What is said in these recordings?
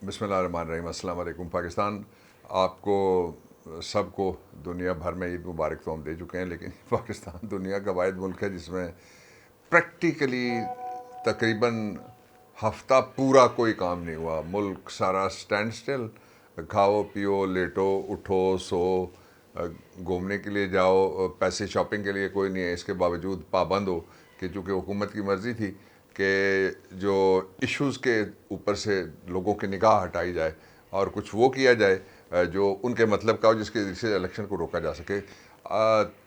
بسم اللہ الرحمن الرحیم۔ السلام علیکم پاکستان۔ آپ کو سب کو دنیا بھر میں عید مبارک تو ہم دے چکے ہیں، لیکن پاکستان دنیا کا واحد ملک ہے جس میں پریکٹیکلی تقریباً ہفتہ پورا کوئی کام نہیں ہوا۔ ملک سارا اسٹینڈ سٹل، کھاؤ پیو لیٹو اٹھو سو، گھومنے کے لیے جاؤ، پیسے شاپنگ کے لیے کوئی نہیں ہے۔ اس کے باوجود پابند ہو کہ چونکہ حکومت کی مرضی تھی کہ جو ایشوز کے اوپر سے لوگوں کی نگاہ ہٹائی جائے اور کچھ وہ کیا جائے جو ان کے مطلب کا ہو، جس کے ذریعے سے الیکشن کو روکا جا سکے۔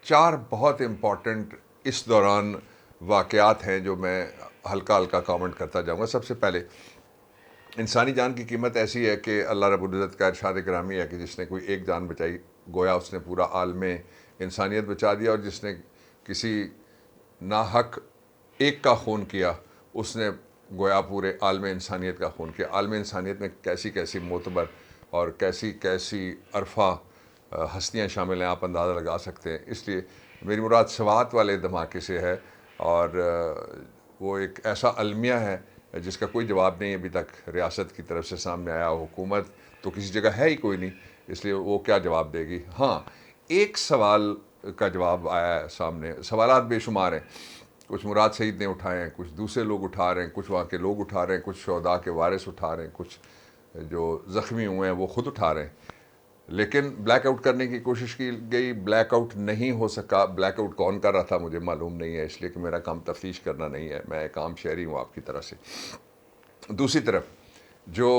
چار بہت امپورٹنٹ اس دوران واقعات ہیں جو میں ہلکا ہلکا کامنٹ کرتا جاؤں گا۔ سب سے پہلے، انسانی جان کی قیمت ایسی ہے کہ اللہ رب العزت کا ارشاد گرامی ہے کہ جس نے کوئی ایک جان بچائی گویا اس نے پورا عالم انسانیت بچا دیا، اور جس نے کسی ناحق ایک کا خون کیا اس نے گویا پورے عالم انسانیت کا خون کیا۔ عالم انسانیت میں کیسی کیسی معتبر اور کیسی کیسی عرفہ ہستیاں شامل ہیں، آپ اندازہ لگا سکتے ہیں۔ اس لیے میری مراد سوات والے دھماکے سے ہے، اور وہ ایک ایسا المیہ ہے جس کا کوئی جواب نہیں ابھی تک ریاست کی طرف سے سامنے آیا۔ حکومت تو کسی جگہ ہے ہی کوئی نہیں، اس لیے وہ کیا جواب دے گی۔ ہاں، ایک سوال کا جواب آیا ہے سامنے، سوالات بے شمار ہیں۔ کچھ مراد سعید نے اٹھائے ہیں، کچھ دوسرے لوگ اٹھا رہے ہیں، کچھ وہاں کے لوگ اٹھا رہے ہیں، کچھ شہداء کے وارث اٹھا رہے ہیں، کچھ جو زخمی ہوئے ہیں وہ خود اٹھا رہے ہیں۔ لیکن بلیک آؤٹ کرنے کی کوشش کی گئی، بلیک آؤٹ نہیں ہو سکا۔ بلیک آؤٹ کون کر رہا تھا مجھے معلوم نہیں ہے، اس لیے کہ میرا کام تفتیش کرنا نہیں ہے، میں ایک عام شہری ہوں آپ کی طرح سے۔ دوسری طرف جو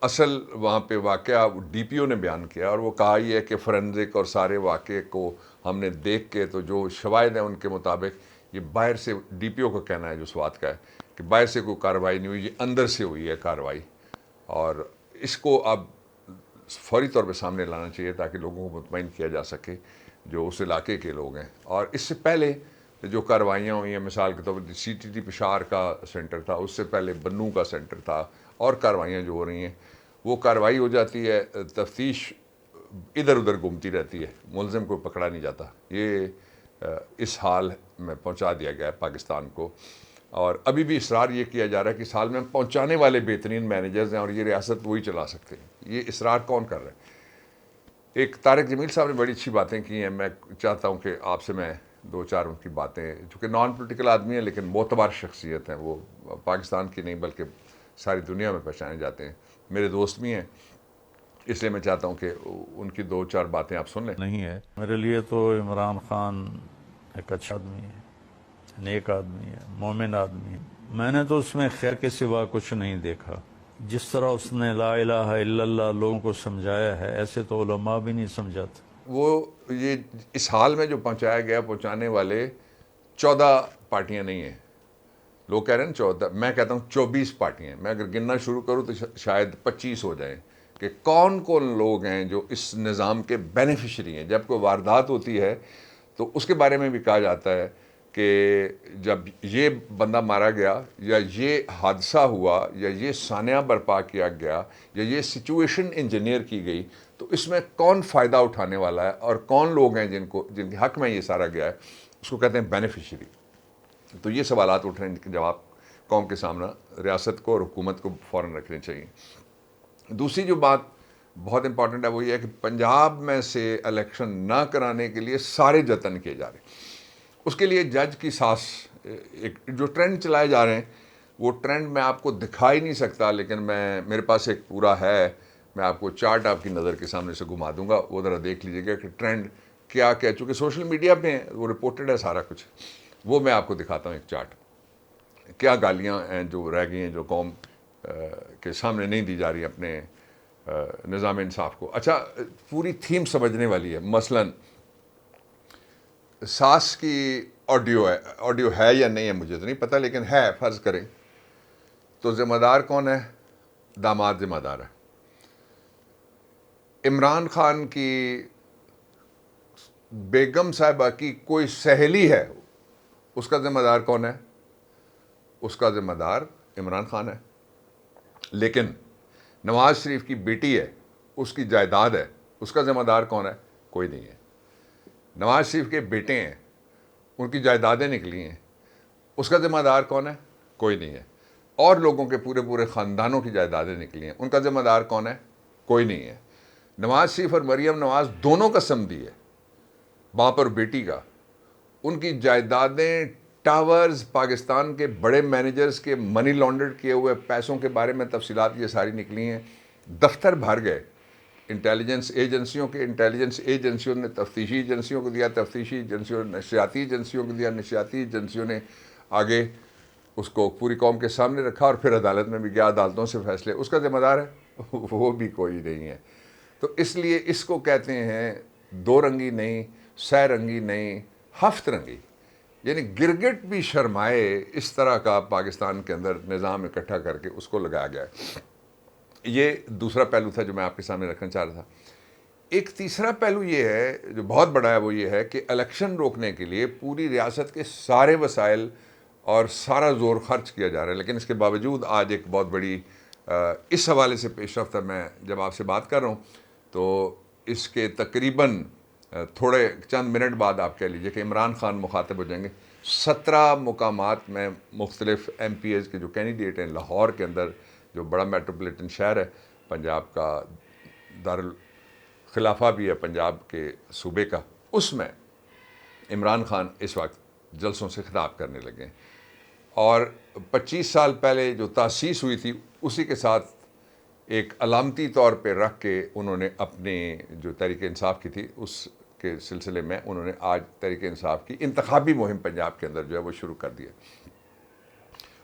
اصل وہاں پہ واقعہ ڈی پی او نے بیان کیا، اور وہ کہا ہی ہے کہ فورینزک اور سارے واقعے کو ہم نے دیکھ کے تو جو شواہد ہیں ان کے مطابق یہ باہر سے، ڈی پی او کا کہنا ہے جو سوات کا ہے کہ باہر سے کوئی کارروائی نہیں ہوئی، یہ اندر سے ہوئی ہے کارروائی، اور اس کو اب فوری طور پہ سامنے لانا چاہیے تاکہ لوگوں کو مطمئن کیا جا سکے جو اس علاقے کے لوگ ہیں۔ اور اس سے پہلے جو کاروائیاں ہوئی ہیں، مثال کے طور پر سی ٹی ٹی پشاور کا سینٹر تھا، اس سے پہلے بنوں کا سینٹر تھا، اور کاروائیاں جو ہو رہی ہیں وہ کارروائی ہو جاتی ہے، تفتیش ادھر ادھر گھومتی رہتی ہے، ملزم کو پکڑا نہیں جاتا۔ یہ اس حال میں پہنچا دیا گیا ہے پاکستان کو، اور ابھی بھی اصرار یہ کیا جا رہا ہے کہ اس حال میں پہنچانے والے بہترین مینیجرز ہیں اور یہ ریاست وہی چلا سکتے ہیں۔ یہ اصرار کون کر رہے ہیں؟ ایک طارق جمیل صاحب نے بڑی اچھی باتیں کی ہیں، میں چاہتا ہوں کہ آپ سے میں دو چار ان کی باتیں، چونکہ نان پولیٹیکل آدمی ہیں لیکن معتبر شخصیت ہیں، وہ پاکستان کی نہیں بلکہ ساری دنیا میں پہچانے جاتے ہیں، میرے دوست بھی ہیں، اس لیے میں چاہتا ہوں کہ ان کی دو چار باتیں آپ سن لیں۔ نہیں ہے میرے لیے تو عمران خان ایک اچھا آدمی ہے، نیک آدمی ہے، مومن آدمی ہے۔ میں نے تو اس میں خیر کے سوا کچھ نہیں دیکھا۔ جس طرح اس نے لا الہ الا اللہ لوگوں کو سمجھایا ہے، ایسے تو علماء بھی نہیں سمجھاتے۔ وہ یہ اس حال میں جو پہنچایا گیا، پہنچانے والے 14 پارٹیاں نہیں ہیں، لوگ کہہ رہے ہیں 14، میں کہتا ہوں 24 پارٹیاں ہیں۔ میں اگر گننا شروع کروں تو شاید 25 ہو جائیں کہ کون کون لوگ ہیں جو اس نظام کے بینیفیشری ہیں۔ جب کوئی واردات ہوتی ہے تو اس کے بارے میں بھی کہا جاتا ہے کہ جب یہ بندہ مارا گیا، یا یہ حادثہ ہوا، یا یہ سانحہ برپا کیا گیا، یا یہ سچویشن انجینئر کی گئی، تو اس میں کون فائدہ اٹھانے والا ہے اور کون لوگ ہیں جن کے حق میں یہ سارا گیا ہے، اس کو کہتے ہیں بینیفیشری۔ تو یہ سوالات اٹھ رہے ہیں، ان کے جواب قوم کے سامنے ریاست کو اور حکومت کو فوراً رکھنے چاہیے۔ دوسری جو بات بہت امپورٹنٹ ہے وہ یہ ہے کہ پنجاب میں سے الیکشن نہ کرانے کے لیے سارے جتن کیے جا رہے ہیں۔ اس کے لیے جج کی ساس، ایک جو ٹرینڈ چلائے جا رہے ہیں وہ ٹرینڈ میں آپ کو دکھا ہی نہیں سکتا، لیکن میرے پاس ایک پورا ہے، میں آپ کو چارٹ آپ کی نظر کے سامنے سے گھما دوں گا، وہ ذرا دیکھ لیجیے گا کہ ٹرینڈ کیا کیا، چونکہ سوشل میڈیا پہ وہ رپورٹڈ ہے سارا کچھ، وہ میں آپ کو دکھاتا ہوں ایک چارٹ۔ کیا گالیاں ہیں جو رہ گئی ہیں، جو قوم کے سامنے نہیں دی جا رہی اپنے نظام انصاف کو۔ اچھا، پوری تھیم سمجھنے والی ہے۔ مثلاً ساس کی آڈیو ہے یا نہیں ہے مجھے تو نہیں پتہ، لیکن ہے، فرض کریں تو ذمہ دار کون ہے؟ داماد ذمہ دار ہے۔ عمران خان کی بیگم صاحبہ کی کوئی سہیلی ہے، اس کا ذمہ دار کون ہے؟ اس کا ذمہ دار عمران خان ہے۔ لیکن نواز شریف کی بیٹی ہے، اس کی جائیداد ہے، اس کا ذمہ دار کون ہے؟ کوئی نہیں ہے۔ نواز شریف کے بیٹے ہیں، ان کی جائیدادیں نکلی ہیں، اس کا ذمہ دار کون ہے؟ کوئی نہیں ہے۔ اور لوگوں کے پورے پورے خاندانوں کی جائیدادیں نکلی ہیں. ان کا ذمہ دار کون ہے؟ کوئی نہیں ہے. نواز شریف اور مریم نواز دونوں کا سمدھی ہے، باپ اور بیٹی کا. ان کی جائیدادیں، ٹاورز، پاکستان کے بڑے مینیجرز کے منی لانڈرڈ کیے ہوئے پیسوں کے بارے میں تفصیلات یہ ساری نکلی ہیں. دفتر بھر گئے انٹیلیجنس ایجنسیوں کے. انٹیلیجنس ایجنسیوں نے تفتیشی ایجنسیوں کو دیا، تفتیشی ایجنسیوں نے نشریاتی ایجنسیوں کو دیا، نشریاتی ایجنسیوں نے آگے اس کو پوری قوم کے سامنے رکھا اور پھر عدالت میں بھی گیا، عدالتوں سے فیصلے. اس کا ذمہ دار ہے وہ بھی کوئی نہیں ہے. تو اس لیے اس کو کہتے ہیں دو رنگی نہیں، سہ رنگی نہیں، ہفت رنگی. یعنی گرگٹ بھی شرمائے اس طرح کا پاکستان کے اندر نظام اکٹھا کر کے اس کو لگایا گیا ہے. یہ دوسرا پہلو تھا جو میں آپ کے سامنے رکھنا چاہ رہا تھا. ایک تیسرا پہلو یہ ہے جو بہت بڑا ہے، وہ یہ ہے کہ الیکشن روکنے کے لیے پوری ریاست کے سارے وسائل اور سارا زور خرچ کیا جا رہا ہے. لیکن اس کے باوجود آج ایک بہت بڑی اس حوالے سے پیش رفت ہے. میں جب آپ سے بات کر رہا ہوں تو اس کے تقریباً تھوڑے چند منٹ بعد آپ کہہ لیجئے کہ عمران خان مخاطب ہو جائیں گے. 17 مقامات میں مختلف ایم پی ایز کے جو کینڈیڈیٹ ہیں، لاہور کے اندر جو بڑا میٹروپولیٹن شہر ہے، پنجاب کا دارالخلافہ بھی ہے پنجاب کے صوبے کا، اس میں عمران خان اس وقت جلسوں سے خطاب کرنے لگے. اور 25 سال پہلے جو تاسیس ہوئی تھی اسی کے ساتھ ایک علامتی طور پہ رکھ کے انہوں نے اپنی جو تحریک انصاف کی تھی اس کے سلسلے میں انہوں نے آج تحریک انصاف کی انتخابی مہم پنجاب کے اندر جو ہے وہ شروع کر دیا.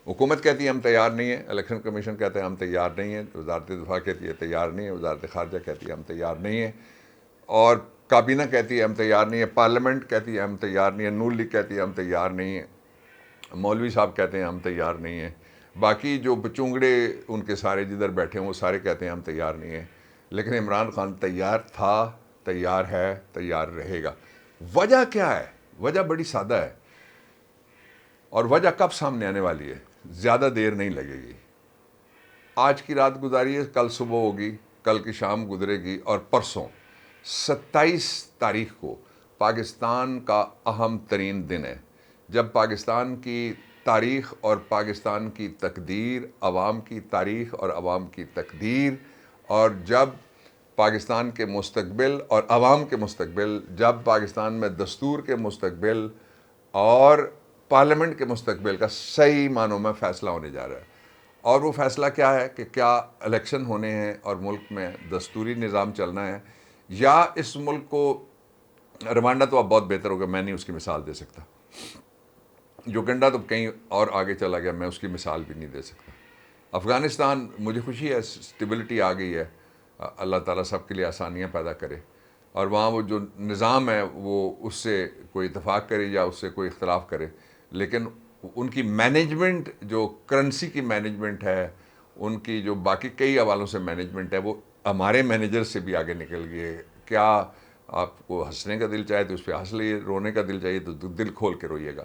حکومت کہتی ہے ہم تیار نہیں ہیں، الیکشن کمیشن کہتا ہے ہم تیار نہیں ہیں، وزارت دفاع کہتی ہے تیار نہیں ہے، وزارت خارجہ کہتی ہے ہم تیار نہیں ہیں، اور کابینہ کہتی ہے ہم تیار نہیں ہیں، پارلیمنٹ کہتی ہے ہم تیار نہیں ہیں، نون لیگ کہتی ہے ہم تیار نہیں ہیں، مولوی صاحب کہتے ہیں ہم تیار نہیں ہیں، باقی جو بچونگڑے ان کے سارے جدھر بیٹھے ہیں وہ سارے کہتے ہیں ہم تیار نہیں ہیں. لیکن عمران خان تیار تھا، تیار ہے، تیار رہے گا. وجہ کیا ہے؟ وجہ بڑی سادہ ہے، اور وجہ کب سامنے آنے والی ہے؟ زیادہ دیر نہیں لگے گی. آج کی رات گزاری ہے، کل صبح ہوگی، کل کی شام گزرے گی، اور پرسوں 27 تاریخ کو پاکستان کا اہم ترین دن ہے، جب پاکستان کی تاریخ اور پاکستان کی تقدیر، عوام کی تاریخ اور عوام کی تقدیر، اور جب پاکستان کے مستقبل اور عوام کے مستقبل، جب پاکستان میں دستور کے مستقبل اور پارلیمنٹ کے مستقبل کا صحیح معنوں میں فیصلہ ہونے جا رہا ہے. اور وہ فیصلہ کیا ہے کہ کیا الیکشن ہونے ہیں اور ملک میں دستوری نظام چلنا ہے، یا اس ملک کو روانڈا تو اب بہت بہتر ہوگا، میں نہیں اس کی مثال دے سکتا. یوگنڈا تو کہیں اور آگے چلا گیا، میں اس کی مثال بھی نہیں دے سکتا. افغانستان مجھے خوشی ہے اسٹیبلٹی آ گئی ہے، اللہ تعالیٰ سب کے لیے آسانیاں پیدا کرے، اور وہاں وہ جو نظام ہے وہ اس سے کوئی اتفاق کرے یا اس سے کوئی اختلاف کرے، لیکن ان کی مینجمنٹ، جو کرنسی کی مینجمنٹ ہے، ان کی جو باقی کئی حوالوں سے مینجمنٹ ہے، وہ ہمارے مینیجر سے بھی آگے نکل گئے. کیا آپ کو ہنسنے کا دل چاہے تو اس پہ ہنس لیے، رونے کا دل چاہیے تو دل کھول کے روئیے گا.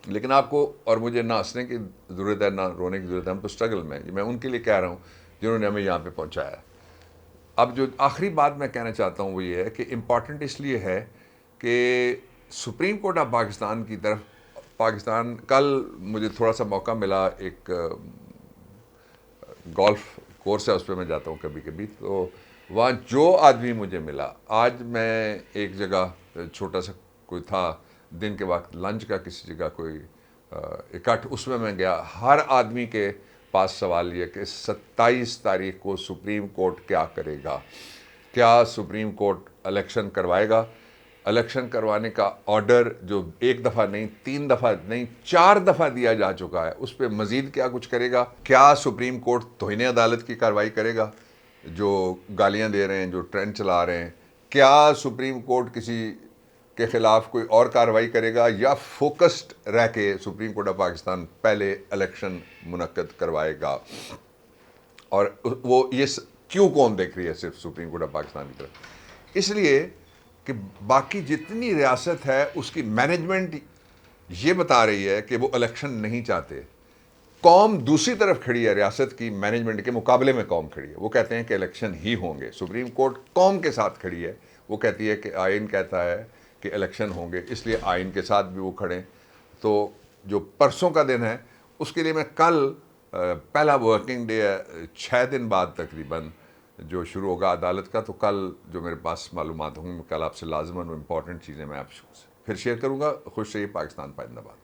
لیکن آپ کو اور مجھے نہ ہنسنے کی ضرورت ہے نہ رونے کی ضرورت ہے، ہم تو اسٹرگل میں. میں ان کے لیے کہہ رہا ہوں جنہوں نے ہمیں یہاں پہ پہنچایا. اب جو آخری بات میں کہنا چاہتا ہوں وہ یہ ہے کہ امپورٹنٹ اس لیے ہے کہ سپریم کورٹ آف پاکستان کی طرف پاکستان، کل مجھے تھوڑا سا موقع ملا، ایک گولف کورس ہے اس پہ میں جاتا ہوں کبھی کبھی، تو وہاں جو آدمی مجھے ملا، آج میں ایک جگہ چھوٹا سا کوئی تھا دن کے وقت لنچ کا کسی جگہ کوئی اکٹھ، اس میں گیا، ہر آدمی کے پاس سوال یہ کہ 27 تاریخ کو سپریم کورٹ کیا کرے گا. کیا سپریم کورٹ الیکشن کروائے گا؟ الیکشن کروانے کا آرڈر جو ایک دفعہ نہیں، 3 دفعہ نہیں، 4 دفعہ دیا جا چکا ہے، اس پہ مزید کیا کچھ کرے گا؟ کیا سپریم کورٹ توہین عدالت کی کارروائی کرے گا جو گالیاں دے رہے ہیں، جو ٹرینڈ چلا رہے ہیں؟ کیا سپریم کورٹ کسی کے خلاف کوئی اور کارروائی کرے گا، یا فوکسڈ رہ کے سپریم کورٹ آف پاکستان پہلے الیکشن منعقد کروائے گا؟ اور وہ یہ کیوں کون دیکھ رہی ہے صرف سپریم کورٹ آف پاکستان کی طرف؟ اس لیے کہ باقی جتنی ریاست ہے اس کی مینجمنٹ یہ بتا رہی ہے کہ وہ الیکشن نہیں چاہتے. قوم دوسری طرف کھڑی ہے، ریاست کی مینجمنٹ کے مقابلے میں قوم کھڑی ہے، وہ کہتے ہیں کہ الیکشن ہی ہوں گے. سپریم کورٹ قوم کے ساتھ کھڑی ہے، وہ کہتی ہے کہ آئین کہتا ہے کہ الیکشن ہوں گے، اس لیے آئین کے ساتھ بھی وہ کھڑیں. تو جو پرسوں کا دن ہے اس کے لیے میں کل پہلا ورکنگ ڈے ہے 6 دن بعد تقریباً جو شروع ہوگا عدالت کا، تو کل جو میرے پاس معلومات ہوں کل آپ سے لازماً امپورٹنٹ چیزیں میں آپ سے پھر شیئر کروں گا. خوش رہیے. پاکستان پائندہ باد.